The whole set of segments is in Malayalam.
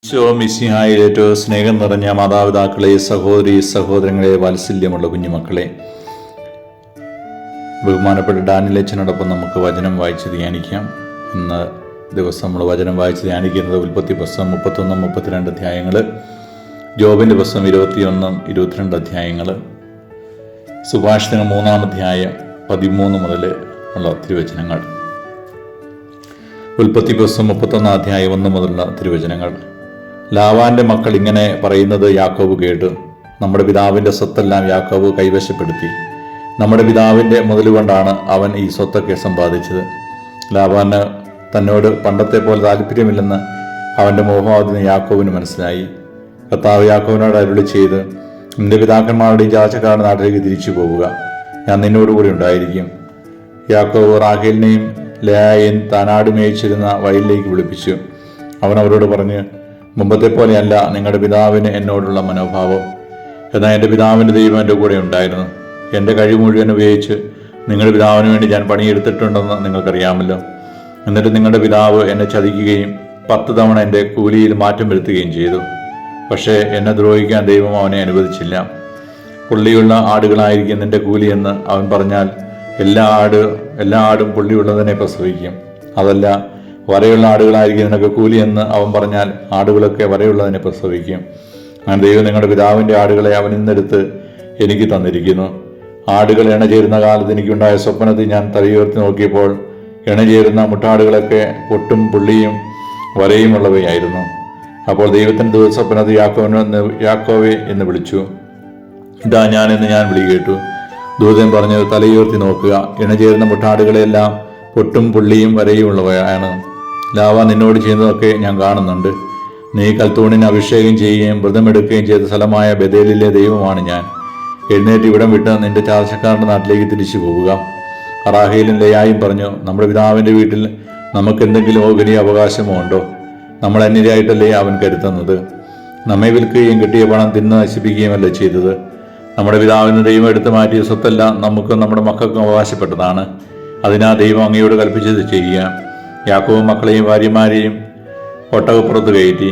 മിശിഹായിൽ ഏറ്റവും സ്നേഹം നിറഞ്ഞ മാതാപിതാക്കളെ, സഹോദരി സഹോദരങ്ങളെ, വാത്സല്യമുള്ള കുഞ്ഞുമക്കളെ, ബഹുമാനപ്പെട്ട ഡാനിയൽ അച്ഛനോടൊപ്പം നമുക്ക് വചനം വായിച്ച് ധ്യാനിക്കാം. ഇന്ന് ദിവസം നമ്മൾ വചനം വായിച്ച് ധ്യാനിക്കുന്നത് ഉൽപ്പത്തി പുസ്തകം 31, 32 അധ്യായങ്ങൾ, ജോബിൻ്റെ പുസ്തകം 21, 22 അധ്യായങ്ങൾ, സുഭാഷിതങ്ങൾ 3-ാം അധ്യായം 13 മുതൽ ഉള്ള തിരുവചനങ്ങൾ, ഉൽപ്പത്തി പുസ്തകം 31 അധ്യായം 1 മുതലുള്ള തിരുവചനങ്ങൾ. ലാവാന്റെ മക്കൾ ഇങ്ങനെ പറയുന്നത് യാക്കോബ് കേട്ടു. നമ്മുടെ പിതാവിൻ്റെ സ്വത്തെല്ലാം യാക്കോബ് കൈവശപ്പെടുത്തി. നമ്മുടെ പിതാവിൻ്റെ മുതലുകൊണ്ടാണ് അവൻ ഈ സ്വത്തൊക്കെ സമ്പാദിച്ചത്. ലാവാന് തന്നോട് പണ്ടത്തെ പോലെ താല്പര്യമില്ലെന്ന് അവൻ്റെ മോഹാവതിന് യാക്കോബിന് മനസ്സിലായി. കർത്താവ് യാക്കോബിനോട് അരുളി ചെയ്ത്, നിന്റെ പിതാക്കന്മാരുടെയും ചാർച്ചക്കാരുടെ നാട്ടിലേക്ക് തിരിച്ചു പോവുക, ഞാൻ നിന്നോടുകൂടി ഉണ്ടായിരിക്കും. യാക്കോബ് റാഹേലിനെയും ലേയായെയും താനാട് മേയിച്ചിരുന്ന വയലിലേക്ക് വിളിപ്പിച്ചു. അവൻ അവരോട് പറഞ്ഞ്, മുമ്പത്തെ പോലെയല്ല നിങ്ങളുടെ പിതാവിന് എന്നോടുള്ള മനോഭാവം. എന്നാൽ എൻ്റെ പിതാവിൻ്റെ ദൈവം എൻ്റെ കൂടെ ഉണ്ടായിരുന്നു. എൻ്റെ കഴിവ് മുഴുവൻ ഉപയോഗിച്ച് നിങ്ങളുടെ പിതാവിന് വേണ്ടി ഞാൻ പണിയെടുത്തിട്ടുണ്ടെന്ന് നിങ്ങൾക്കറിയാമല്ലോ. എന്നിട്ട് നിങ്ങളുടെ പിതാവ് എന്നെ ചതിക്കുകയും 10 തവണ എൻ്റെ കൂലിയിൽ മാറ്റം വരുത്തുകയും ചെയ്തു. പക്ഷേ എന്നെ ദ്രോഹിക്കാൻ ദൈവം അവനെ അനുവദിച്ചില്ല. പുള്ളിയുള്ള ആടുകളായിരിക്കും നിൻ്റെ കൂലിയെന്ന് അവൻ പറഞ്ഞാൽ എല്ലാ ആടും പുള്ളിയുള്ളതിനെ പ്രസവിക്കും. അതല്ല, വരയുള്ള ആടുകളായിരിക്കും നിനക്ക് കൂലി എന്ന് അവൻ പറഞ്ഞാൽ ആടുകളൊക്കെ വരയുള്ളതിനെ പ്രസവിക്കും. അങ്ങനെ ദൈവം നിങ്ങളുടെ പിതാവിൻ്റെ ആടുകളെ അവൻ ഇന്നെടുത്ത് എനിക്ക് തന്നിരിക്കുന്നു. ആടുകൾ ഇണചേരുന്ന കാലത്ത് എനിക്കുണ്ടായ സ്വപ്നത്തിൽ ഞാൻ തലയുയർത്തി നോക്കിയപ്പോൾ ഇണചേരുന്ന മുട്ടാടുകളൊക്കെ പൊട്ടും പുള്ളിയും വരയും ഉള്ളവയായിരുന്നു. അപ്പോൾ ദൈവത്തിൻ്റെ ദുസ്വപ്നത്തിൽ യാക്കോവേ എന്ന് വിളിച്ചു. ഇതാ ഞാനെന്ന് ഞാൻ വിളി കേട്ടു. ദൂതൻ പറഞ്ഞത്, തലയുയർത്തി നോക്കുക, ഇണചേരുന്ന മുട്ടാടുകളെല്ലാം പൊട്ടും പുള്ളിയും വരയും ഉള്ളവയാണ്. ലാവ നിന്നോട് ചെയ്യുന്നതൊക്കെ ഞാൻ കാണുന്നുണ്ട്. നീ കൽത്തൂണിന് അഭിഷേകം ചെയ്യുകയും വ്രതമെടുക്കുകയും ചെയ്ത സ്ഥലമായ ബഥേലിലെ ദൈവമാണ് ഞാൻ. എഴുന്നേറ്റ് ഇവിടം വിട്ട് നിന്റെ ചാർച്ചക്കാരുടെ നാട്ടിലേക്ക് തിരിച്ചു പോവുക. റാഹേലും ലേയായും പറഞ്ഞു, നമ്മുടെ പിതാവിൻ്റെ വീട്ടിൽ നമുക്ക് എന്തെങ്കിലും വലിയ അവകാശമോ ഉണ്ടോ? നമ്മൾ അന്യരായിട്ടല്ലേ അവൻ കരുതുന്നത്. നമ്മെ വിൽക്കുകയും കിട്ടിയ പണം തിന്ന് നശിപ്പിക്കുകയുമല്ലേ ചെയ്തത്. നമ്മുടെ പിതാവിന് ദൈവം എടുത്തു മാറ്റിയ സ്വത്തെല്ലാം നമുക്കും നമ്മുടെ മക്കൾക്കും അവകാശപ്പെട്ടതാണ്. അതിനാ ദൈവം അങ്ങയോട് കൽപ്പിച്ചത് ചെയ്യുക. യാക്കോബ് മക്കളെയും ഭാര്യമാരെയും ഒട്ടകപ്പുറത്ത് കയറ്റി.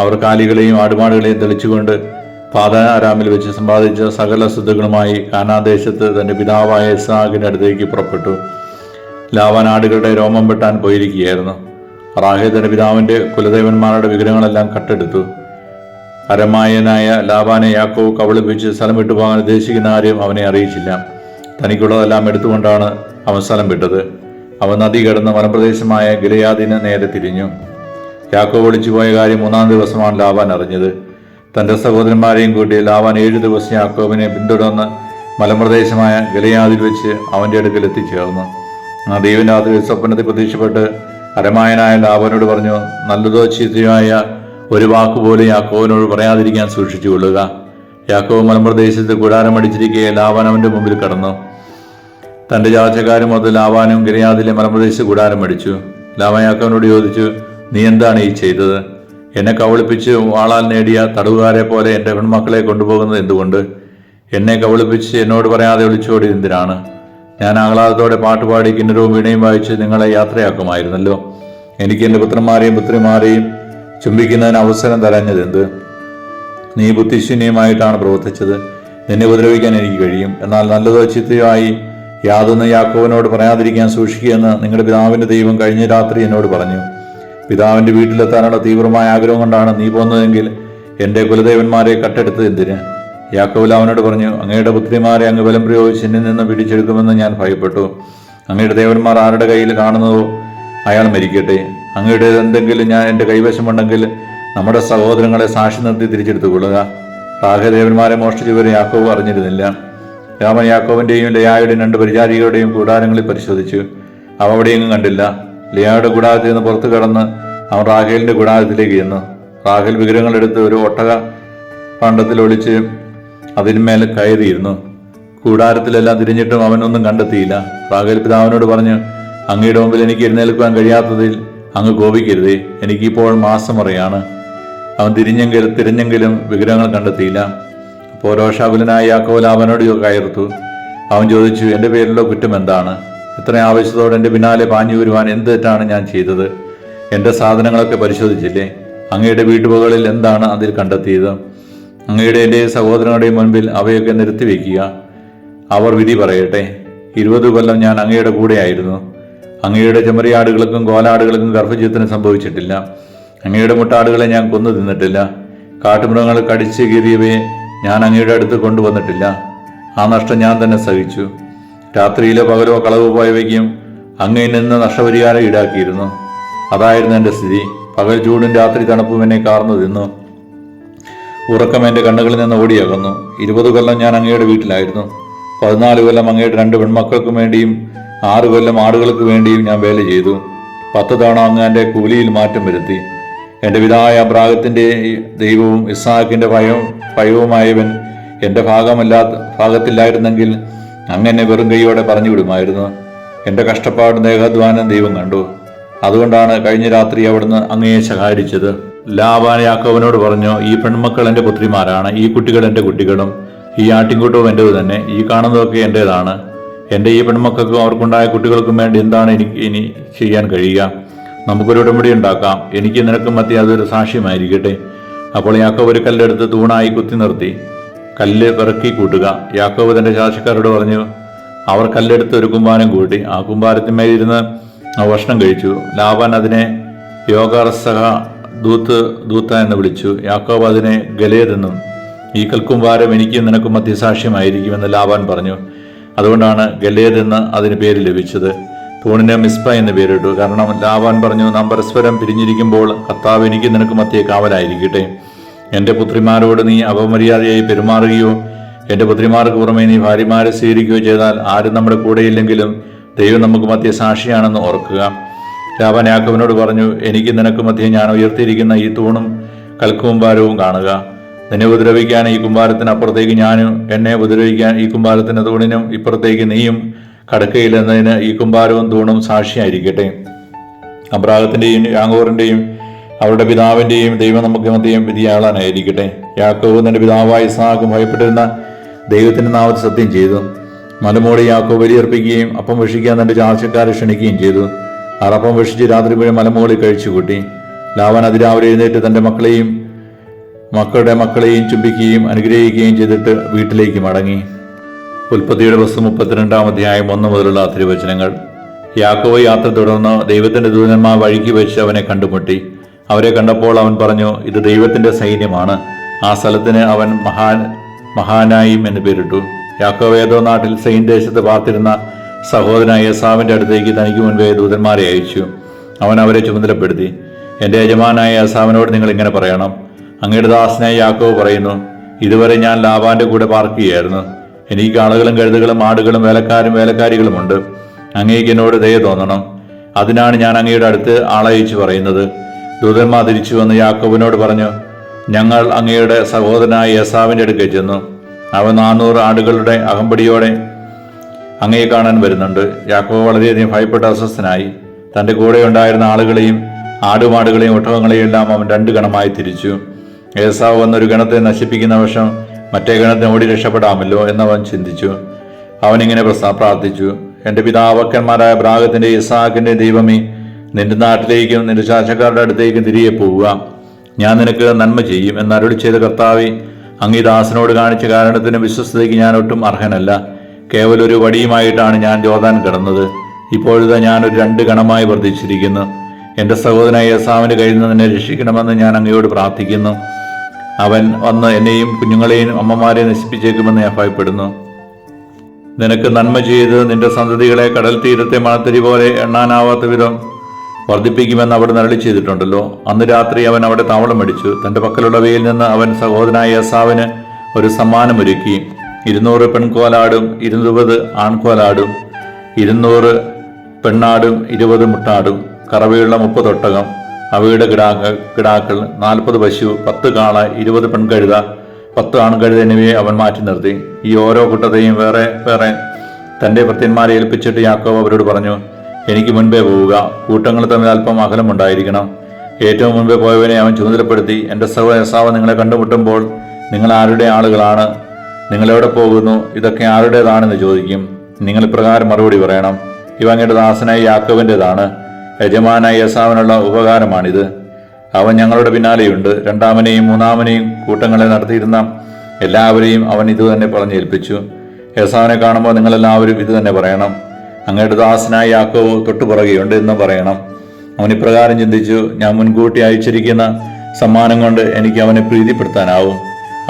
അവർ കാലികളെയും ആടുമാടുകളെയും തെളിച്ചുകൊണ്ട് പാദാരാമിൽ വെച്ച് സമ്പാദിച്ച സകല സ്വത്തുക്കളുമായി കാനാദേശത്ത് തൻ്റെ പിതാവായ ഇസ്ഹാക്കിൻ്റെ അടുത്തേക്ക് പുറപ്പെട്ടു. ലാവാൻ ആടുകളുടെ രോമം വെട്ടാൻ പോയിരിക്കുകയായിരുന്നു. റാഹേൽ തൻ്റെ പിതാവിൻ്റെ കുലദേവന്മാരുടെ വിഗ്രഹങ്ങളെല്ലാം കട്ടെടുത്തു. അരമായനായ ലാബാനെ യാക്കോബ് കബളിപ്പിച്ച് സ്ഥലം വിട്ടുപോകാൻ ഉദ്ദേശിക്കുന്ന ആരും അവനെ അറിയിച്ചില്ല. തനിക്കുള്ളതെല്ലാം എടുത്തുകൊണ്ടാണ് അവൻ സ്ഥലം വിട്ടത്. അവൻ നദി കടന്ന് വനപ്രദേശമായ ഗിലെയാദിന് നേരെ തിരിഞ്ഞു. യാക്കോബ് ഒളിച്ചുപോയ കാര്യം 3-ാം ദിവസമാണ് ലാബാൻ അറിഞ്ഞത്. തൻ്റെ സഹോദരന്മാരെയും കൂട്ടി ലാബാൻ 7 ദിവസം യാക്കോബിനെ പിന്തുടർന്ന് മലമ്പ്രദേശമായ ഗിലെയാദിൽ വെച്ച് അവൻ്റെ അടുക്കൽ എത്തിച്ചേർന്നു. ആ ദൈവം രാത്രി സ്വപ്നത്തിൽ പ്രതീക്ഷപ്പെട്ട് അരമായനായ ലാബാനോട് പറഞ്ഞു, നല്ലതോ ചീത്തയായ ഒരു വാക്കുപോലെ യാക്കോബിനോട് പറയാതിരിക്കാൻ സൂക്ഷിച്ചു കൊള്ളുക. യാക്കോബ് മലമ്പ്രദേശത്ത് കൂടാരമടിച്ചിരിക്കെ ലാബാൻ അവൻ്റെ മുമ്പിൽ കടന്നു. തൻ്റെ ചാർച്ചക്കാരും മുതൽ ലാബാനും ഗിലെയാദിലെ മലമ്പ്രദേശത്ത് കൂടാരം അടിച്ചു. ലാബാൻ യാക്കോബിനോട് ചോദിച്ചു, നീ എന്താണ് ഈ ചെയ്തത്? എന്നെ കബളിപ്പിച്ച് വാളാൽ നേടിയ തടവുകാരെ പോലെ എൻ്റെ പെൺമക്കളെ കൊണ്ടുപോകുന്നത് എന്തുകൊണ്ട്? എന്നെ കബളിപ്പിച്ച് എന്നോട് പറയാതെ ഒളിച്ചോടി എന്തിനാണ്? ഞാൻ ആഹ്ലാദത്തോടെ പാട്ടുപാടി കിന്നരവും വീണയും വായിച്ച് നിങ്ങളെ യാത്രയാക്കുമായിരുന്നല്ലോ. എനിക്ക് എൻ്റെ പുത്രന്മാരെയും പുത്രിമാരെയും ചുംബിക്കുന്നതിന് അവസരം തരഞ്ഞതെന്ത്? നീ ബുദ്ധിശൂന്യമായിട്ടാണ് പ്രവർത്തിച്ചത്. നിന്നെ ഉപദ്രവിക്കാൻ എനിക്ക് കഴിയും. എന്നാൽ നല്ലതോ ചീത്തയായി യാതൊന്നും യാക്കോബിനോട് പറയാതിരിക്കാൻ സൂക്ഷിക്കുകയെന്ന് നിങ്ങളുടെ പിതാവിൻ്റെ ദൈവം കഴിഞ്ഞ രാത്രി എന്നോട് പറഞ്ഞു. പിതാവിൻ്റെ വീട്ടിലെത്താനുള്ള തീവ്രമായ ആഗ്രഹം കൊണ്ടാണ് നീ പോകുന്നതെങ്കിൽ എൻ്റെ കുലദേവന്മാരെ കട്ടെടുത്തത് എന്തിന്? യാക്കോബ് അവനോട് പറഞ്ഞു, അങ്ങയുടെ പുത്രിമാരെ അങ്ങ് ബലം പ്രയോഗിച്ച് എന്നിൽ നിന്ന് പിടിച്ചെടുക്കുമെന്ന് ഞാൻ ഭയപ്പെട്ടു. അങ്ങയുടെ ദേവന്മാർ ആരുടെ കയ്യിൽ കാണുന്നതോ അയാൾ മരിക്കട്ടെ. അങ്ങയുടെ എന്തെങ്കിലും ഞാൻ എൻ്റെ കൈവശമുണ്ടെങ്കിൽ നമ്മുടെ സഹോദരങ്ങളെ സാക്ഷി നിർത്തി തിരിച്ചെടുത്തുകൊള്ളുക. റാഹേദേവന്മാരെ മോഷ്ടിച്ചവരെ യാക്കോബ് അറിഞ്ഞിരുന്നില്ല. രാമൻ യാക്കോബിൻ്റെയും ലേയായുടെയും 2 പരിചാരികളുടെയും കൂടാരങ്ങളിൽ പരിശോധിച്ചു. അവ അവിടെയെങ്ങും കണ്ടില്ല. ലേയായുടെ കൂടാരത്തിൽ നിന്ന് പുറത്തു കടന്ന് അവൻ റാഹേലിൻ്റെ കൂടാരത്തിലേക്ക് ചെന്നു. റാഹേൽ വിഗ്രഹങ്ങളെടുത്ത് ഒരു ഒട്ടക പണ്ടത്തിൽ ഒളിച്ച് അതിന്മേൽ കയറിയിരുന്നു. കൂടാരത്തിലെല്ലാം തിരിഞ്ഞിട്ടും അവനൊന്നും കണ്ടെത്തിയില്ല. റാഹേൽ പിതാവിനോട് പറഞ്ഞു, അങ്ങയുടെ മുമ്പിൽ എനിക്ക് എഴുന്നേൽക്കുവാൻ കഴിയാത്തതിൽ അങ്ങ് കോപിക്കരുതേ. എനിക്കിപ്പോൾ മാസമറിയാണ്. അവൻ തിരിഞ്ഞെങ്കിലും വിഗ്രഹങ്ങൾ കണ്ടെത്തിയില്ല. അപ്പോൾ രോഷാകുലനായ യാക്കോബ് ലാബാനോട് കയർത്തു. അവൻ ചോദിച്ചു, എൻ്റെ പേരിലുള്ള കുറ്റം എന്താണ്? ഇത്ര ആവശ്യത്തോടെ എൻ്റെ പിന്നാലെ പാഞ്ഞു വരുവാൻ എന്ത് തെറ്റാണ് ഞാൻ ചെയ്തത്? എൻ്റെ സാധനങ്ങളൊക്കെ പരിശോധിച്ചില്ലേ? അങ്ങയുടെ വീട്ടുപകളിൽ എന്താണ് അതിൽ കണ്ടെത്തിയത്? അങ്ങയുടെ എൻ്റെ സഹോദരങ്ങളുടെയും മുൻപിൽ അവയൊക്കെ നിരത്തിവെക്കുക. അവർ വിധി പറയട്ടെ. 20 കൊല്ലം ഞാൻ അങ്ങയുടെ കൂടെയായിരുന്നു. അങ്ങയുടെ ചെമ്മരിയാടുകൾക്കും കോലാടുകൾക്കും ഗർഭചിത്തനം സംഭവിച്ചിട്ടില്ല. അങ്ങയുടെ മുട്ടാടുകളെ ഞാൻ കൊന്നു തിന്നിട്ടില്ല. കാട്ടുമൃഗങ്ങൾ കടിച്ചു കീറിയവയെ ഞാൻ അങ്ങയുടെ അടുത്ത് കൊണ്ടുവന്നിട്ടില്ല. ആ നഷ്ടം ഞാൻ തന്നെ സഹിച്ചു. രാത്രിയിലോ പകലോ കളവ് പോയവയ്ക്കും അങ്ങയിൽ നിന്ന് നഷ്ടപരിഹാരം ഈടാക്കിയിരുന്നു. അതായിരുന്നു എൻ്റെ സ്ഥിതി. പകൽ ചൂടും രാത്രി തണുപ്പും എന്നെ കാർന്നു തിന്നു. ഉറക്കം എൻ്റെ കണ്ണുകളിൽ നിന്ന് ഓടിയകന്നു. 20 കൊല്ലം ഞാൻ അങ്ങയുടെ വീട്ടിലായിരുന്നു. 14 കൊല്ലം അങ്ങയുടെ 2 പെൺമക്കൾക്കും വേണ്ടിയും 6 കൊല്ലം ആടുകൾക്ക് വേണ്ടിയും ഞാൻ വേല ചെയ്തു. 10 തവണ അങ്ങ് എൻ്റെ കൂലിയിൽ മാറ്റം വരുത്തി. എൻ്റെ പിതാവായ അബ്രാഹത്തിൻ്റെ ദൈവവും ഇസ്ഹാക്കിൻ്റെ ഭയവുമായവൻ എൻ്റെ ഭാഗത്തില്ലായിരുന്നെങ്കിൽ അങ്ങ് എന്നെ വെറും കൈയോടെ പറഞ്ഞു വിടുമായിരുന്നു. എൻ്റെ കഷ്ടപ്പാടും ദേഹാധ്വാനം ദൈവം കണ്ടു. അതുകൊണ്ടാണ് കഴിഞ്ഞ രാത്രി അവിടുന്ന് അങ്ങയെ ശകാരിച്ചത്. ലാബാൻ യാക്കോബിനോട് പറഞ്ഞു, ഈ പെൺമക്കൾ എൻ്റെ പുത്രിമാരാണ്, ഈ കുട്ടികൾ എൻ്റെ കുട്ടികളും, ഈ ആട്ടിൻകൂട്ടവും എൻ്റേത് തന്നെ, ഈ കാണുന്നതൊക്കെ എൻ്റേതാണ്. എൻ്റെ ഈ പെൺമക്കൾക്കും അവർക്കുണ്ടായ കുട്ടികൾക്കും വേണ്ടി എന്താണ് എനിക്ക് ഇനി ചെയ്യാൻ കഴിയുക? നമുക്കൊരു ഉടമ്പടി ഉണ്ടാക്കാം. എനിക്ക് നിനക്കും മധ്യ അതൊരു സാക്ഷ്യമായിരിക്കട്ടെ. അപ്പോൾ യാക്കോബ് ഒരു കല്ലെടുത്ത് തൂണായി കുത്തി നിർത്തി. കല്ല് പിറക്കി കൂട്ടുക. യാക്കോബ് തൻ്റെ ചാർച്ചക്കാരോട് പറഞ്ഞു. അവർ കല്ലെടുത്ത് ഒരു കുമ്പാരം കൂട്ടി. ആ കുമ്പാരത്തിന്മേലിരുന്ന് ഭക്ഷണം കഴിച്ചു. ലാബാൻ അതിനെ യോഗർസഹ ദൂത്ത എന്ന് വിളിച്ചു. യാക്കോബ് അതിനെ ഗലേദെന്നും. ഈ കൽക്കുമ്പാരം എനിക്ക് നിനക്കും മധ്യസാക്ഷ്യമായിരിക്കുമെന്ന് ലാബാൻ പറഞ്ഞു. അതുകൊണ്ടാണ് ഗലേദ് എന്ന് അതിന് പേര് ലഭിച്ചത്. തൂണിന് മിസ്പ എന്ന് പേരിട്ടു. കാരണം ലാബാൻ പറഞ്ഞു, നാം പരസ്പരം പിരിഞ്ഞിരിക്കുമ്പോൾ കർത്താവ് എനിക്ക് നിനക്ക് മധ്യേ കാവലായിരിക്കട്ടെ. എൻ്റെ പുത്രിമാരോട് നീ അപമര്യാദയായി പെരുമാറുകയോ എൻ്റെ പുത്രിമാർക്ക് പുറമെ നീ ഭാര്യമാരെ സ്വീകരിക്കുകയോ ചെയ്താൽ ആരും നമ്മുടെ കൂടെയില്ലെങ്കിലും ദൈവം നമുക്ക് മധ്യ സാക്ഷിയാണെന്ന് ഓർക്കുക. ലാബാൻ യാക്കോബിനോട് പറഞ്ഞു, എനിക്ക് നിനക്ക് മധ്യേ ഞാൻ ഉയർത്തിയിരിക്കുന്ന ഈ തൂണും കൽക്കുമ്പാരവും കാണുക. നിന്നെ ഉപദ്രവിക്കാൻ ഈ കുമ്പാരത്തിന് അപ്പുറത്തേക്ക് ഞാനും, എന്നെ ഉപദ്രവിക്കാൻ ഈ കുമ്പാരത്തിന് തൂണിനും ഇപ്പുറത്തേക്ക് നീയും കടക്കയില്ലെന്നതിന് ഈ കുമ്പാരവും തൂണും സാക്ഷിയായിരിക്കട്ടെ. അബ്രാഹത്തിൻ്റെയും യാങ്കോറിൻ്റെയും അവരുടെ പിതാവിൻ്റെയും ദൈവം നമുക്ക് മധ്യം വിധിയാളാനായിരിക്കട്ടെ. യാക്കോബ് തന്റെ പിതാവായ ഇസ്ഹാക്ക് ഭയപ്പെട്ടിരുന്ന ദൈവത്തിന്റെ നാമത്തിൽ സത്യം ചെയ്തു. മലമോടി യാക്കോബ് ബലിയർപ്പിക്കുകയും അപ്പം ഭക്ഷിക്കാൻ തന്റെ ചാർച്ചക്കാരെ ക്ഷണിക്കുകയും ചെയ്തു. അവർ അപ്പം ഭക്ഷിച്ച് രാത്രി മുഴുവൻ മലമുകളിൽ കഴിച്ചുകൂട്ടി. ലാബാൻ അതിരാവിലെ എഴുന്നേറ്റ് തന്റെ മക്കളുടെ മക്കളെയും ചുംബിക്കുകയും അനുഗ്രഹിക്കുകയും ചെയ്തിട്ട് വീട്ടിലേക്ക് മടങ്ങി. ഉൽപ്പത്തിയുടെ പുസ്തകം 32-ാം അധ്യായം 1 മുതലുള്ള തിരുവചനങ്ങൾ. യാക്കോബ് യാത്ര തുടർന്ന് ദൈവത്തിന്റെ ദൂതന്മാർ വഴിക്ക് വെച്ച് അവനെ കണ്ടുമുട്ടി. അവരെ കണ്ടപ്പോൾ അവൻ പറഞ്ഞു, ഇത് ദൈവത്തിന്റെ സൈന്യമാണ്. ആ സ്ഥലത്തിന് അവൻ മഹാനായിം എന്ന് പേരിട്ടു. യാക്കോബ് ഏതോ നാട്ടിൽ സെയിൻ ദേശത്ത് പാർത്തിരുന്ന സഹോദരനായ ഏസാവിന്റെ അടുത്തേക്ക് തനിക്ക് മുൻപേ ദൂതന്മാരെ അയച്ചു. അവൻ അവരെ ചുമതലപ്പെടുത്തി. എൻ്റെ യജമാനായ ഏസാവിനോട് നിങ്ങൾ ഇങ്ങനെ പറയണം, അങ്ങയുടെ ദാസനായ യാക്കോബ് പറയുന്നു, ഇതുവരെ ഞാൻ ലാബാന്റെ കൂടെ പാർക്കുകയായിരുന്നു. എനിക്ക് ആളുകളും കഴുതുകളും ആടുകളും വേലക്കാരികളുമുണ്ട്. അങ്ങേക്ക് എന്നോട് ദയ തോന്നണം. അതിനാണ് ഞാൻ അങ്ങയുടെ അടുത്ത് ആളയച്ചു പറയുന്നത്. ദൂതന്മാർ തിരിച്ചു വന്ന് യാക്കോബിനോട് പറഞ്ഞു, ഞങ്ങൾ അങ്ങയുടെ സഹോദരനായ ഏസാവിന്റെ അടുക്കൽ ചെന്നു. അവൻ 400 ആടുകളുടെ അകമ്പടിയോടെ അങ്ങയെ കാണാൻ വരുന്നുണ്ട്. യാക്കോബ് വളരെയധികം ഭയപ്പെട്ട് അസ്വസ്ഥനായി. തന്റെ കൂടെ ഉണ്ടായിരുന്ന ആളുകളെയും ആടുമാടുകളെയും ഒട്ടകങ്ങളെയും എല്ലാം അവൻ 2 ഗണമായി തിരിച്ചു. ഏസാവ് വന്നൊരു ഗണത്തെ നശിപ്പിക്കുന്ന വശം മറ്റേ ഗണത്തിന് ഓടി രക്ഷപ്പെടാമല്ലോ എന്നവൻ ചിന്തിച്ചു. അവനിങ്ങനെ പ്രാർത്ഥിച്ചു, എൻ്റെ പിതാവക്കന്മാരായ അബ്രാഹത്തിന്റെ ഇസ്ഹാക്കിന്റെ ദൈവമേ, നിന്റെ നാട്ടിലേക്കും നിന്റെ ചാർച്ചക്കാരുടെ അടുത്തേക്കും തിരികെ പോവുക. ഞാൻ നിനക്ക് നന്മ ചെയ്യും എന്ന് അരുളി ചെയ്ത കർത്താവേ, അങ്ങ് ഈ ദാസനോട് കാണിച്ച കാരണത്തിന് വിശ്വസ്തതയ്ക്ക് ഞാൻ ഒട്ടും അർഹനല്ല. കേവലം ഒരു വടിയുമായിട്ടാണ് ഞാൻ യോർദാൻ കടന്നത്. ഇപ്പോഴത്തെ ഞാൻ ഒരു 2 ഗണമായി വർദ്ധിച്ചിരിക്കുന്നു. എൻ്റെ സഹോദരനായ ഏസാവിന്റെ കയ്യിൽ നിന്ന് എന്നെ രക്ഷിക്കണമെന്ന് ഞാൻ അങ്ങയോട് പ്രാർത്ഥിക്കുന്നു. അവൻ വന്ന് എന്നെയും കുഞ്ഞുങ്ങളെയും അമ്മമാരെയും നശിപ്പിച്ചേക്കുമെന്ന് ഞാൻ ഭയപ്പെടുന്നു. നിനക്ക് നന്മ ചെയ്ത് നിന്റെ സന്തതികളെ കടൽ തീരത്തെ മണത്തരി പോലെ എണ്ണാനാവാത്ത വിധം വർദ്ധിപ്പിക്കുമെന്ന് അവിടെ അരുളി ചെയ്തിട്ടുണ്ടല്ലോ. അന്ന് രാത്രി അവൻ അവിടെ താവളം അടിച്ചു. തന്റെ പക്കലുള്ളവയിൽ നിന്ന് അവൻ സഹോദരനായ ഏസാവിന് ഒരു സമ്മാനമൊരുക്കി. 200 പെൺകോലാടും 20 ആൺകോലാടും, 200 പെണ്ണാടും 20 മുട്ടാടും, കറവയുള്ള 30 ഒട്ടകം, അവയുടെ കിടാക്കൾ, 40 പശു, 10 കാള, 20 പെൺകഴുത, 10 ആൺകഴുത എന്നിവയെ അവൻ മാറ്റി നിർത്തി. ഈ ഓരോ കൂട്ടത്തെയും വേറെ വേറെ തന്റെ ഭൃത്യന്മാരെ ഏൽപ്പിച്ചിട്ട് യാക്കോബ് അവരോട് പറഞ്ഞു, എനിക്ക് മുൻപേ പോവുക. കൂട്ടങ്ങൾ തമ്മിൽ അല്പം അകലമുണ്ടായിരിക്കണം. ഏറ്റവും മുൻപേ പോയവനെ അവൻ ചുമതലപ്പെടുത്തി, എൻ്റെ സഹോദരൻ ഏസാവ് നിങ്ങളെ കണ്ടുമുട്ടുമ്പോൾ നിങ്ങൾ ആരുടെ ആളുകളാണ്, നിങ്ങളെവിടെ പോകുന്നു, ഇതൊക്കെ ആരുടേതാണെന്ന് ചോദിക്കും. നിങ്ങൾ ഇപ്രകാരം മറുപടി പറയണം, ഇവ അങ്ങയുടെ ദാസനായ യാക്കോബിൻ്റെതാണ്. യജമാനായ ഏസാവിനുള്ള ഉപകാരമാണിത്. അവൻ ഞങ്ങളുടെ പിന്നാലെയുണ്ട്. രണ്ടാമനെയും മൂന്നാമനെയും കൂട്ടങ്ങളെ നടത്തിയിരുന്ന എല്ലാവരെയും അവൻ ഇതുതന്നെ പറഞ്ഞേൽപ്പിച്ചു. ഏസാവിനെ കാണുമ്പോൾ നിങ്ങളെല്ലാവരും ഇത് തന്നെ പറയണം, അങ്ങയുടെ ദാസനായ യാക്കോബ് തൊട്ടുപുറകെയുണ്ട് എന്നും പറയണം. അവൻ ഇപ്രകാരം ചിന്തിച്ചു, ഞാൻ മുൻകൂട്ടി അയച്ചിരിക്കുന്ന സമ്മാനം കൊണ്ട് എനിക്ക് അവനെ പ്രീതിപ്പെടുത്താനാവും.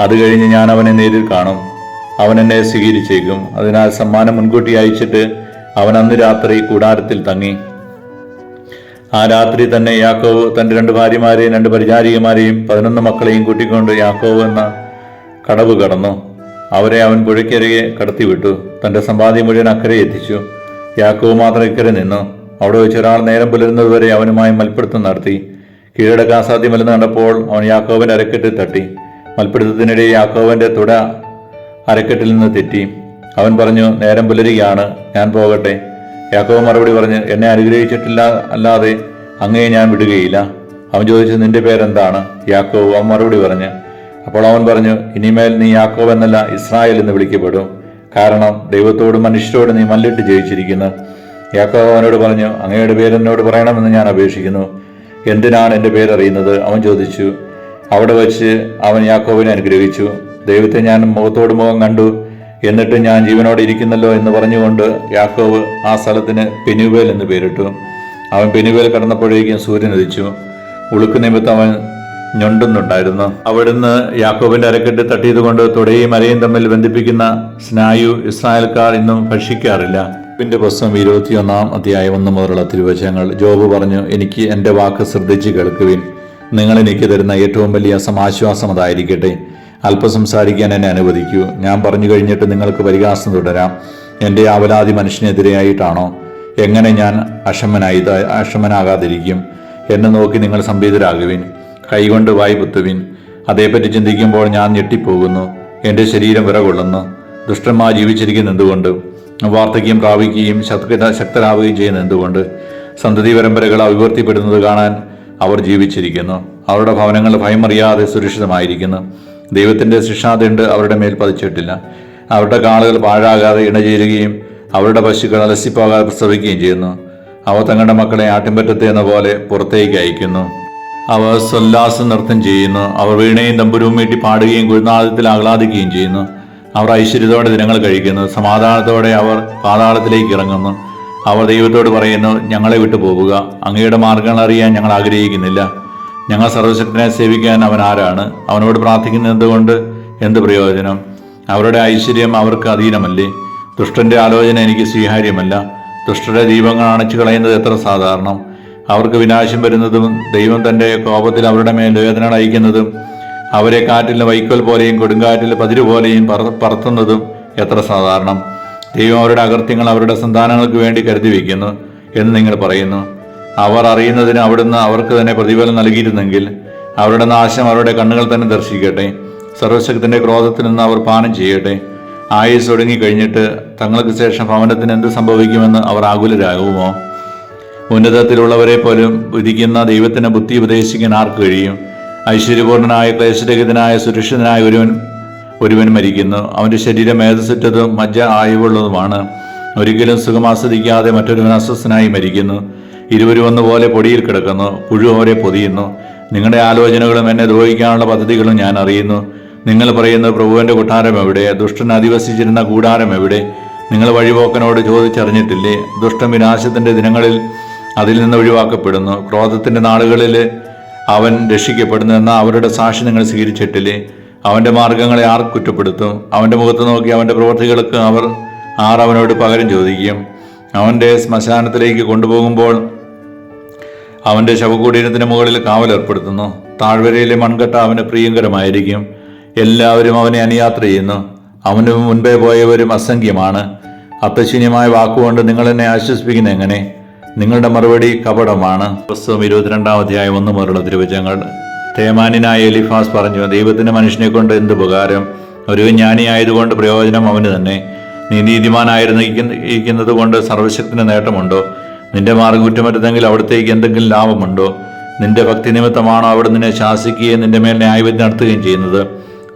അത് കഴിഞ്ഞ് ഞാൻ അവനെ നേരിൽ കാണും, അവൻ എന്നെ സ്വീകരിച്ചേക്കും. അതിനാൽ സമ്മാനം മുൻകൂട്ടി അയച്ചിട്ട് അവൻ അന്ന് രാത്രി കൂടാരത്തിൽ തങ്ങി. ആ രാത്രി തന്നെ യാക്കോബ് തന്റെ 2 ഭാര്യമാരെയും 2 പരിചാരികമാരെയും 11 മക്കളെയും കൂട്ടിക്കൊണ്ട് യാക്കോബ് എന്ന കടവ് കടന്നു. അവരെ അവൻ പുഴയ്ക്കരികെ കടത്തിവിട്ടു. തന്റെ സമ്പാദ്യം മുഴുവൻ അക്കരെ എത്തിച്ചു. യാക്കോബ് മാത്രം ഇക്കരെ നിന്നു. അവിടെ വെച്ച് ഒരാൾ നേരം പുലരുന്നതുവരെ അവനുമായി മൽപ്പിടുത്തം നടത്തി. കീഴടക്കാൻ സാധ്യമല്ലെന്ന് കണ്ടപ്പോൾ അവൻ യാക്കോബിന്റെ അരക്കെട്ടിൽ തട്ടി. മൽപ്പിടുത്തത്തിനിടെ യാക്കോബിന്റെ തുട അരക്കെട്ടിൽ നിന്ന് തെറ്റി. അവൻ പറഞ്ഞു, നേരം പുലരുകയാണ്, ഞാൻ പോകട്ടെ. യാക്കോബ് മറുപടി പറഞ്ഞു, എന്നെ അനുഗ്രഹിച്ചിട്ടില്ല അല്ലാതെ അങ്ങയെ ഞാൻ വിടുകയില്ല. അവൻ ചോദിച്ചു, നിന്റെ പേരെന്താണ്? യാക്കോബ്. അവൻ മറുപടി പറഞ്ഞു. അപ്പോൾ അവൻ പറഞ്ഞു, ഇനിമേൽ നീ യാക്കോബ് എന്നല്ല ഇസ്രായേൽ എന്ന് വിളിക്കപ്പെടും, കാരണം ദൈവത്തോടും മനുഷ്യരോട് നീ മല്ലിട്ട് ജയിച്ചിരിക്കുന്നു. യാക്കോബ് അവനോട് പറഞ്ഞു, അങ്ങയുടെ പേരെന്നോട് പറയണമെന്ന് ഞാൻ അപേക്ഷിക്കുന്നു. എന്തിനാണ് എൻ്റെ പേരറിയുന്നത്? അവൻ ചോദിച്ചു. അവിടെ വച്ച് അവൻ യാക്കോബിനെ അനുഗ്രഹിച്ചു. ദൈവത്തെ ഞാൻ മുഖത്തോട് മുഖം കണ്ടു, എന്നിട്ട് ഞാൻ ജീവനോടെ ഇരിക്കുന്നല്ലോ എന്ന് പറഞ്ഞുകൊണ്ട് യാക്കോബ് ആ സ്ഥലത്തിന് പെനുവേൽ എന്ന് പേരിട്ടു. അവൻ പെനുവേൽ കടന്നപ്പോഴേക്കും സൂര്യൻ ഉദിച്ചു. ഉളുക്ക് നിമിത്തം അവൻ ഞൊണ്ടുന്നുണ്ടായിരുന്നു. അവിടുന്ന് യാക്കോബിന്റെ അരക്കെട്ട് തട്ടിയതുകൊണ്ട് തുടയും അരയും തമ്മിൽ ബന്ധിപ്പിക്കുന്ന സ്നായു ഇസ്രായേൽക്കാർ ഇന്നും ഭക്ഷിക്കാറില്ല. ിന്റെ പുസ്തകം 21-ാം അധ്യായം 1 മുതലുള്ള തിരുവചനങ്ങൾ. ജോബ് പറഞ്ഞു, എനിക്ക് എൻ്റെ വാക്ക് ശ്രദ്ധിച്ച് കേൾക്കുവിൻ. നിങ്ങൾ എനിക്ക് തരുന്ന ഏറ്റവും വലിയ സമാശ്വാസം അതായിരിക്കട്ടെ. അല്പം സംസാരിക്കാൻ എന്നെ അനുവദിക്കൂ. ഞാൻ പറഞ്ഞു കഴിഞ്ഞിട്ട് നിങ്ങൾക്ക് പരിഹാസം തുടരാം. എൻ്റെ ആവലാതി മനുഷ്യനെതിരെയായിട്ടാണോ? എങ്ങനെ ഞാൻ അക്ഷമനാകാതിരിക്കും? എന്നെ നോക്കി നിങ്ങൾ സംഭീതരാകുവിൻ. കൈകൊണ്ട് വായി പുത്തുവിൻ. അതേപ്പറ്റി ചിന്തിക്കുമ്പോൾ ഞാൻ ഞെട്ടിപ്പോകുന്നു. എൻ്റെ ശരീരം വിറകൊള്ളുന്നു. ദുഷ്ടന്മാർ ജീവിച്ചിരിക്കുന്ന എന്തുകൊണ്ട്? വാർദ്ധക്യം പ്രാപിക്കുകയും ശക്തരാവുകയും ചെയ്യുന്ന എന്തുകൊണ്ട്? സന്തതി പരമ്പരകൾ അഭിവൃദ്ധിപ്പെടുന്നത് കാണാൻ അവർ ജീവിച്ചിരിക്കുന്നു. അവരുടെ ഭവനങ്ങൾ ഭയമറിയാതെ സുരക്ഷിതമായിരിക്കുന്നു. ദൈവത്തിൻ്റെ ശിക്ഷാദണ്ഡ് അവരുടെ മേൽ പതിച്ചിട്ടില്ല. അവരുടെ കാളുകൾ പാഴാകാതെ ഇണചേരുകയും അവരുടെ പശുക്കൾ അലസിപ്പോകാതെ പ്രസവിക്കുകയും ചെയ്യുന്നു. അവ തങ്ങളുടെ മക്കളെ ആട്ടിൻപറ്റത്തെ എന്ന പോലെ പുറത്തേക്ക് അയക്കുന്നു. അവർ സ്വല്ലാസം നൃത്തം ചെയ്യുന്നു. അവർ വീണയും തമ്പുരവും വീട്ടി പാടുകയും കുഴിനാദത്തിൽ ആഹ്ലാദിക്കുകയും ചെയ്യുന്നു. അവർ ഐശ്വര്യത്തോടെ ദിനങ്ങൾ കഴിക്കുന്നു. സമാധാനത്തോടെ അവർ പാതാളത്തിലേക്ക് ഇറങ്ങുന്നു. അവർ ദൈവത്തോട് പറയുന്നു, ഞങ്ങളെ വിട്ടു പോവുക. അങ്ങയുടെ മാർഗങ്ങൾ അറിയാൻ ഞങ്ങൾ ആഗ്രഹിക്കുന്നില്ല. ഞങ്ങൾ സർവശക്തനെ സേവിക്കാൻ അവൻ ആരാണ്? അവനോട് പ്രാർത്ഥിക്കുന്നത് എന്തുകൊണ്ട്? എന്ത് പ്രയോജനം? അവരുടെ ഐശ്വര്യം അവർക്ക് അധീനമല്ലേ? ദുഷ്ടന്റെ ആലോചന എനിക്ക് സ്വീകാര്യമല്ല. ദുഷ്ടരുടെ ദീപങ്ങൾ അണച്ചു കളയുന്നത് എത്ര സാധാരണം. അവർക്ക് വിനാശം വരുന്നതും ദൈവം തന്റെ കോപത്തിൽ അവരുടെ മേൽ വേദന അയക്കുന്നതും അവരെ കാറ്റിലെ വൈക്കോൽ പോലെയും കൊടുങ്കാറ്റിലെ പതിരു പോലെയും പറത്തുന്നതും എത്ര സാധാരണം. ദൈവം അവരുടെ അകൃത്യങ്ങൾ അവരുടെ സന്താനങ്ങൾക്ക് വേണ്ടി കരുതി വയ്ക്കുന്നു എന്ന് നിങ്ങൾ പറയുന്നു. അവർ അറിയുന്നതിന് അവിടുന്ന് അവർക്ക് തന്നെ പ്രതിഫലം നൽകിയിരുന്നെങ്കിൽ അവരുടെ നാശം അവരുടെ കണ്ണുകൾ തന്നെ ദർശിക്കട്ടെ. സർവശക്തന്റെ ക്രോധത്തിൽ നിന്ന് അവർ പാനം ചെയ്യട്ടെ. ആയുസ് ഒടുങ്ങിക്കഴിഞ്ഞിട്ട് തങ്ങൾക്ക് ശേഷം ഭവനത്തിന് എന്ത് സംഭവിക്കുമെന്ന് അവർ ആകുലരാകുമോ? ഉന്നതത്തിലുള്ളവരെ പോലും വിധിക്കുന്ന ദൈവത്തിന് ബുദ്ധി ഉപദേശിക്കാൻ ആർക്ക് കഴിയും? ഐശ്വര്യപൂർണനായ ക്ലേശരഹിതനായ സുരക്ഷിതനായ ഒരുവൻ മരിക്കുന്നു. അവന്റെ ശരീരം മേധസ്സുറ്റതും മജ്ജ ആയുവുള്ളതുമാണ്. ഒരിക്കലും സുഖം ആസ്വദിക്കാതെ മറ്റൊരുവൻ അസ്വസ്ഥനായി മരിക്കുന്നു. ഇരുവരും ഒന്നുപോലെ പൊടിയിൽ കിടക്കുന്നു. പുഴു അവരെ പൊതിയുന്നു. നിങ്ങളുടെ ആലോചനകളും എന്നെ ദ്രോഹിക്കാനുള്ള പദ്ധതികളും ഞാൻ അറിയുന്നു. നിങ്ങൾ പറയുന്നത്, പ്രഭുവിന്റെ കൊട്ടാരം എവിടെ? ദുഷ്ടൻ അധിവസിച്ചിരുന്ന കൂടാരം എവിടെ? നിങ്ങൾ വഴിപോക്കനോട് ചോദിച്ചറിഞ്ഞിട്ടില്ലേ? ദുഷ്ടൻ വിനാശത്തിന്റെ ദിനങ്ങളിൽ അതിൽ നിന്ന് ഒഴിവാക്കപ്പെടുന്നു. ക്രോധത്തിന്റെ നാളുകളിൽ അവൻ രക്ഷിക്കപ്പെടുന്നു എന്ന അവരുടെ സാക്ഷി നിങ്ങൾ സ്വീകരിച്ചിട്ടില്ലേ? അവന്റെ മാർഗങ്ങളെ ആർ കുറ്റപ്പെടുത്തും? അവന്റെ മുഖത്ത് നോക്കി അവന്റെ പ്രവൃത്തികൾക്ക് ആർ അവനോട് പകരം ചോദിക്കും? അവന്റെ ശ്മശാനത്തിലേക്ക് കൊണ്ടുപോകുമ്പോൾ അവന്റെ ശവകുടീരത്തിന് മുകളിൽ കാവലേർപ്പെടുത്തുന്നു. താഴ്വരയിലെ മൺകട്ട അവന് പ്രിയങ്കരമായിരിക്കും. എല്ലാവരും അവനെ അനുയാത്ര ചെയ്യുന്നു. അവന് മുൻപേ പോയവരും അസംഖ്യമാണ്. അർത്ഥശൂന്യമായ വാക്കുകൊണ്ട് നിങ്ങൾ എന്നെ ആശ്വസിപ്പിക്കുന്ന എങ്ങനെ? നിങ്ങളുടെ മറുപടി കപടമാണ്. പുസ്തകം 22-ാം അധ്യായം 1 മുതലുള്ള തിരുവചനങ്ങൾ. തേമാന്യനായ എലിഫാസ് പറഞ്ഞു, ദൈവത്തിന് മനുഷ്യനെ കൊണ്ട് എന്ത് ഉപകാരം? ഒരു ജ്ഞാനിയായതുകൊണ്ട് പ്രയോജനം അവന് തന്നെ. നീ നീതിമാനായിരിക്കുന്നത് കൊണ്ട് സർവശക്തിന് നേട്ടമുണ്ടോ? നിന്റെ മാർഗ്ഗം കുറ്റമറ്റതെങ്കിൽ അവിടത്തേക്ക് എന്തെങ്കിലും ലാഭമുണ്ടോ? നിന്റെ ഭക്തി നിമിത്തമാണോ അവിടെ നിന്നെ ശാസിക്കുകയും നിന്റെ മേൽ ന്യായവിധി നടത്തുകയും ചെയ്യുന്നത്?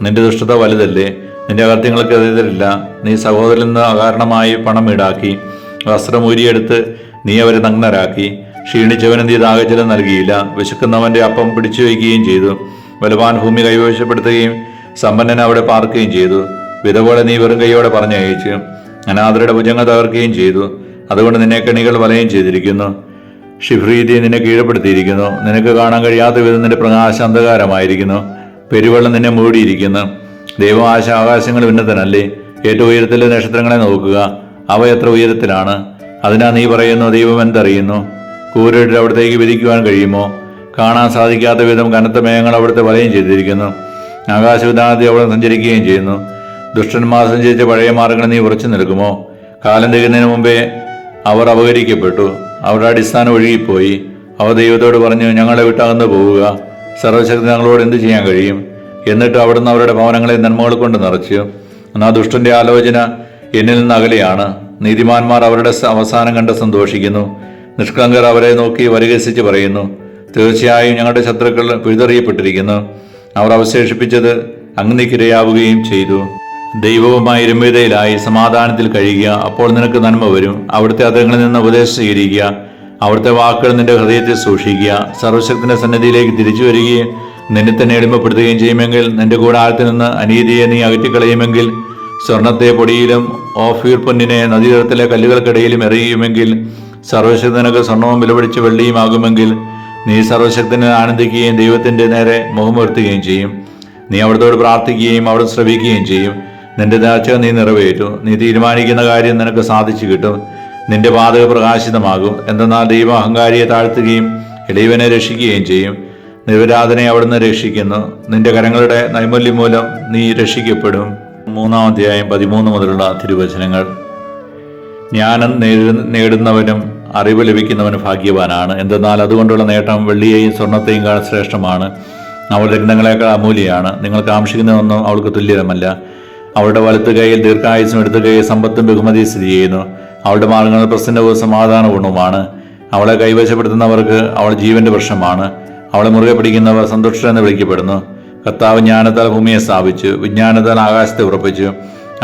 നിന്റെ ദുഷ്ടത വലുതല്ലേ? നിന്റെ അകൃത്യങ്ങൾക്ക് എതിരില്ല. നീ സഹോദരനിൽ നിന്ന് അകാരണമായി പണം ഈടാക്കി. വസ്ത്രം ഊരിയെടുത്ത് നീ അവരെ നഗ്നരാക്കി. ക്ഷീണിച്ചവന് നീ ദാഹജലം നൽകിയില്ല. വിശക്കുന്നവന്റെ അപ്പം പിടിച്ചു വയ്ക്കുകയും ചെയ്തു. ബലവാൻ ഭൂമി കൈവശപ്പെടുത്തുകയും സമ്പന്നൻ അവിടെ പാർക്കുകയും ചെയ്തു. വിധവകളെ നീ വെറും കൈയോടെ പറഞ്ഞയച്ചു. അനാഥരുടെ ഭുജങ്ങൾ തകർക്കുകയും ചെയ്തു. അതുകൊണ്ട് നിന്നെ കെണികൾ വലയം ചെയ്തിരിക്കുന്നു. ഷിഫ്രീതി നിന്നെ കീഴ്പ്പെടുത്തിയിരിക്കുന്നു. നിനക്ക് കാണാൻ കഴിയാത്ത വിധം നിന്റെ പ്രകാശം അന്ധകാരമായിരിക്കുന്നു. പെരുവെള്ളം നിന്നെ മൂടിയിരിക്കുന്നു. ദൈവം ആകാശങ്ങൾ ഉന്നതനല്ലേ? ഏറ്റവും ഉയരത്തിലെ നക്ഷത്രങ്ങളെ നോക്കുക, അവ എത്ര ഉയരത്തിലാണ്. അതിനാ നീ പറയുന്നു, ദൈവം എന്തറിയുന്നു? കൂരിട്ട് അവിടത്തേക്ക് വിധിക്കുവാൻ കഴിയുമോ? കാണാൻ സാധിക്കാത്ത വിധം കനത്ത മേഘങ്ങൾ അവിടുത്തെ വലയം ചെയ്തിരിക്കുന്നു. ആകാശവിധാനത്തിൽ അവിടെ സഞ്ചരിക്കുകയും ചെയ്യുന്നു. ദുഷ്ടന്മാർ സഞ്ചരിച്ച പഴയ മാർഗങ്ങൾ നീ ഉറച്ചു നിൽക്കുമോ? കാലം തികയുന്നതിന് മുമ്പേ അവർ അപഹരിക്കപ്പെട്ടു. അവരുടെ അടിസ്ഥാനം ഒഴുകിപ്പോയി. അവർ ദൈവത്തോട് പറഞ്ഞു, ഞങ്ങളെ വിട്ടകന്നു പോവുക. സർവശക്തി ഞങ്ങളോട് എന്ത് ചെയ്യാൻ കഴിയും? എന്നിട്ട് അവിടുന്ന് അവരുടെ ഭവനങ്ങളെ നന്മകൾ കൊണ്ട് നിറച്ചു. എന്നാൽ ദുഷ്ടന്റെ ആലോചന എന്നിൽ നിന്ന് അകലെയാണ്. നീതിമാന്മാർ അവരുടെ അവസാനം കണ്ട് സന്തോഷിക്കുന്നു. നിഷ്കളങ്കർ അവരെ നോക്കി പരിഹസിച്ച് പറയുന്നു, തീർച്ചയായും ഞങ്ങളുടെ ശത്രുക്കൾ പിഴുതെറിയപ്പെട്ടിരിക്കുന്നു. അവർ അവശേഷിപ്പിച്ചത് അഗ്നിക്കിരയാവുകയും ചെയ്തു. ദൈവവുമായി രമ്യതയിലായി സമാധാനത്തിൽ കഴിയുക. അപ്പോൾ നിനക്ക് നന്മ വരും. അവിടുത്തെ അദ്ദേഹങ്ങളിൽ നിന്ന് ഉപദേശം സ്വീകരിക്കുക. അവിടുത്തെ വാക്കുകൾ നിന്റെ ഹൃദയത്തിൽ സൂക്ഷിക്കുക. സർവശക്തിന്റെ സന്നിധിയിലേക്ക് തിരിച്ചു വരികയും നിന്നെ തന്നെ എളിമപ്പെടുത്തുകയും ചെയ്യുമെങ്കിൽ, നിന്റെ കൂടാരത്തിൽ നിന്ന് അനീതിയെ നീ അകറ്റിക്കളയുമെങ്കിൽ, സ്വർണത്തെ പൊടിയിലും ഓഫീർ പൊന്നിനെ നദീതീരത്തിലെ കല്ലുകൾക്കിടയിലും എറിയുമെങ്കിൽ, സർവശക്തനക്ക് സ്വർണവും വിലപിടിച്ച വെള്ളിയുമാകുമെങ്കിൽ, നീ സർവശക്തനെ ആനന്ദിക്കുകയും ദൈവത്തിന്റെ നേരെ മുഖമുയർത്തുകയും ചെയ്യും. നീ അവിടത്തോട് പ്രാർത്ഥിക്കുകയും അവിടെ ശ്രവിക്കുകയും ചെയ്യും. നിന്റെ നേർച്ച നീ നിറവേറ്റു. നീ തീരുമാനിക്കുന്ന കാര്യം നിനക്ക് സാധിച്ചു കിട്ടും. നിന്റെ പാതക പ്രകാശിതമാകും. എന്തെന്നാൽ ദൈവം അഹങ്കാരിയെ താഴ്ത്തുകയും എളിയവനെ രക്ഷിക്കുകയും ചെയ്യും. നിരപരാധനെ അവിടുന്ന് രക്ഷിക്കുന്നു. നിന്റെ കരങ്ങളുടെ നൈമല്യം മൂലം നീ രക്ഷിക്കപ്പെടും. 3-ാം അധ്യായം 13 മുതലുള്ള തിരുവചനങ്ങൾ. ജ്ഞാനം നേടുന്നവനും അറിവ് ലഭിക്കുന്നവനും ഭാഗ്യവാനാണ്. എന്തെന്നാൽ അതുകൊണ്ടുള്ള നേട്ടം വെള്ളിയെയും സ്വർണത്തെയും കാൾ ശ്രേഷ്ഠമാണ്. അവളുടെ രക്തങ്ങളെക്കാൾ അമൂല്യമാണ്. നിങ്ങൾ കാക്ഷിക്കുന്നതൊന്നും അവൾക്ക് തുല്യമല്ല. അവളുടെ വലത്ത് കൈയിൽ ദീർഘായുസ്സും ഇടത്ത് കൈയിൽ സമ്പത്തും ബഹുമതി സ്ഥിതി ചെയ്യുന്നു. അവളുടെ മാർഗങ്ങൾ പ്രസന്നവും സമാധാനപൂർണ്ണവുമാണ്. അവളെ കൈവശപ്പെടുത്തുന്നവർക്ക് അവൾ ജീവന്റെ വൃക്ഷമാണ്. അവളെ മുറുകെ പിടിക്കുന്നവർ സന്തുഷ്ടരെന്ന് വിളിക്കപ്പെടുന്നു. കർത്താവ് ജ്ഞാനത്താൽ ഭൂമിയെ സ്ഥാപിച്ചു, വിജ്ഞാനത്താൽ ആകാശത്തെ ഉറപ്പിച്ചു.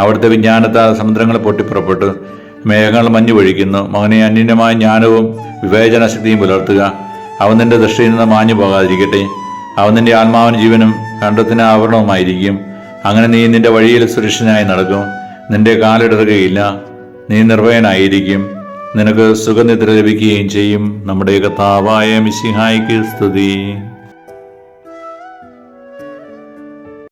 അവിടുത്തെ വിജ്ഞാനത്താൽ സമുദ്രങ്ങൾ പൊട്ടിപ്പുറപ്പെട്ടു. മേഘങ്ങൾ മഞ്ഞു പൊഴിക്കുന്നു. മകനെ, അന്യന്യമായ ജ്ഞാനവും വിവേചനശക്തിയും പുലർത്തുക. അവൻ നിന്റെ ദൃഷ്ടിയിൽ നിന്ന് മാഞ്ഞു പോകാതിരിക്കട്ടെ. അവൻ നിന്റെ ആത്മാവിന് ജീവനും കണ്ടത്തിന് ആവരണവുമായിരിക്കും. അങ്ങനെ നീ നിന്റെ വഴിയിൽ സുരക്ഷിതനായി നടക്കും. നിന്റെ കാലിടറുകയില്ല. നീ നിർഭയനായിരിക്കും. നിനക്ക് സുഖനിദ്ര ലഭിക്കുകയും ചെയ്യും. നമ്മുടെ കർത്താവായ മിശിഹായ്ക്ക് സ്തുതി.